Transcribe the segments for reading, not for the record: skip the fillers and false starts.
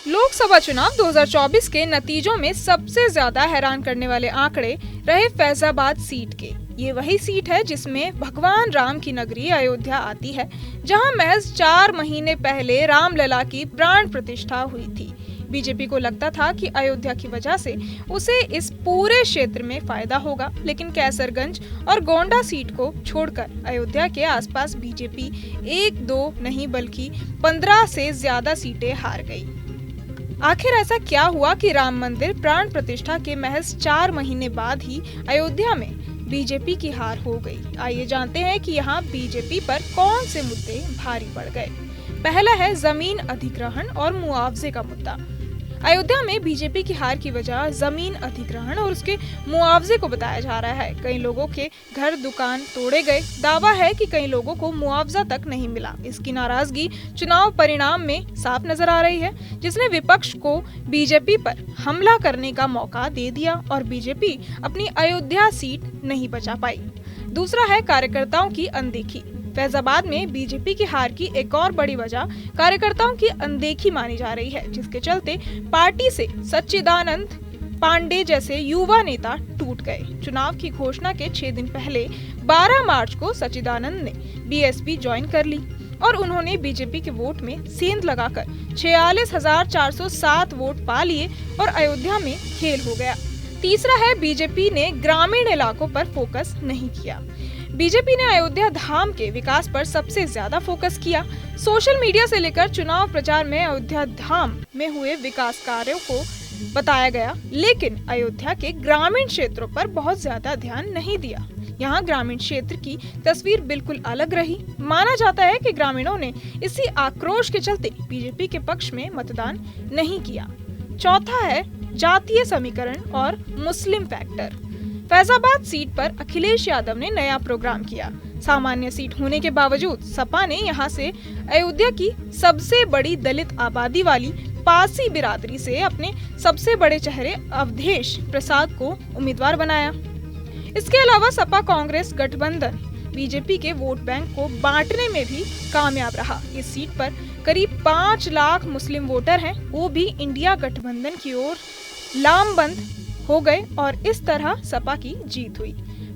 लोकसभा चुनाव 2024 के नतीजों में सबसे ज्यादा हैरान करने वाले आंकड़े रहे फैजाबाद सीट के। ये वही सीट है जिसमें भगवान राम की नगरी अयोध्या आती है, जहां महज 4 महीने पहले रामलला की प्राण प्रतिष्ठा हुई थी। बीजेपी को लगता था कि अयोध्या की वजह से उसे इस पूरे क्षेत्र में फायदा होगा, लेकिन कैसरगंज और गोंडा सीट को छोड़कर अयोध्या के आसपास बीजेपी 1-2 नहीं बल्कि 15 से ज्यादा सीटें हार गई। आखिर ऐसा क्या हुआ कि राम मंदिर प्राण प्रतिष्ठा के महज 4 महीने बाद ही अयोध्या में बीजेपी की हार हो गई? आइए जानते हैं कि यहाँ बीजेपी पर कौन से मुद्दे भारी पड़ गए। पहला है जमीन अधिग्रहण और मुआवजे का मुद्दा। अयोध्या में बीजेपी की हार की वजह जमीन अधिग्रहण और उसके मुआवजे को बताया जा रहा है। कई लोगों के घर दुकान तोड़े गए। दावा है कि कई लोगों को मुआवजा तक नहीं मिला। इसकी नाराजगी चुनाव परिणाम में साफ नजर आ रही है, जिसने विपक्ष को बीजेपी पर हमला करने का मौका दे दिया और बीजेपी अपनी अयोध्या सीट नहीं बचा पाई। दूसरा है कार्यकर्ताओं की अनदेखी। फैजाबाद में बीजेपी की हार की एक और बड़ी वजह कार्यकर्ताओं की अनदेखी मानी जा रही है, जिसके चलते पार्टी से सच्चिदानंद पांडे जैसे युवा नेता टूट गए। चुनाव की घोषणा के 6 दिन पहले 12 मार्च को सच्चिदानंद ने बीएसपी ज्वाइन कर ली और उन्होंने बीजेपी के वोट में सेंध लगाकर 46,407 वोट पा लिए और अयोध्या में खेल हो गया। तीसरा है बीजेपी ने ग्रामीण इलाकों पर फोकस नहीं किया। बीजेपी ने अयोध्या धाम के विकास पर सबसे ज्यादा फोकस किया। सोशल मीडिया से लेकर चुनाव प्रचार में अयोध्या धाम में हुए विकास कार्यों को बताया गया, लेकिन अयोध्या के ग्रामीण क्षेत्रों पर बहुत ज्यादा ध्यान नहीं दिया। यहाँ ग्रामीण क्षेत्र की तस्वीर बिल्कुल अलग रही। माना जाता है कि ग्रामीणों ने इसी आक्रोश के चलते बीजेपी के पक्ष में मतदान नहीं किया। चौथा है जातीय समीकरण और मुस्लिम फैक्टर। फैजाबाद सीट पर अखिलेश यादव ने नया प्रोग्राम किया। सामान्य सीट होने के बावजूद सपा ने यहां से अयोध्या की सबसे बड़ी दलित आबादी वाली पारसी बिरादरी से अपने सबसे बड़े चेहरे अवधेश प्रसाद को उम्मीदवार बनाया। इसके अलावा सपा कांग्रेस गठबंधन बीजेपी के वोट बैंक को बांटने में भी कामयाब रहा। इस सीट पर करीब 5 लाख मुस्लिम वोटर हैं, वो भी इंडिया गठबंधन की ओर लामबंद हो गए और इस तरह सपा की जीत हुई।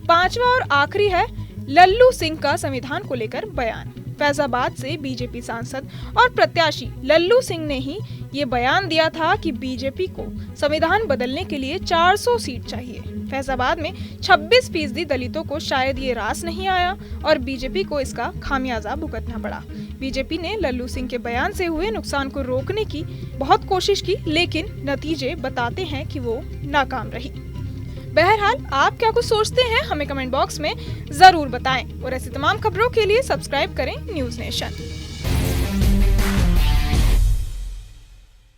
पांचवा और आखिरी है लल्लू सिंह का संविधान को लेकर बयान। फैजाबाद से बीजेपी सांसद और प्रत्याशी लल्लू सिंह ने ही ये बयान दिया था कि बीजेपी को संविधान बदलने के लिए 400 सीट चाहिए। फैजाबाद में 26% दलितों को शायद ये रास नहीं आया और बीजेपी को इसका खामियाजा भुगतना पड़ा। बीजेपी ने लल्लू सिंह के बयान से हुए नुकसान को रोकने की बहुत कोशिश की, लेकिन नतीजे बताते हैं कि वो नाकाम रही। बहरहाल आप क्या कुछ सोचते हैं हमें कमेंट बॉक्स में जरूर बताएं और ऐसी तमाम खबरों के लिए सब्सक्राइब करें न्यूज़ नेशन।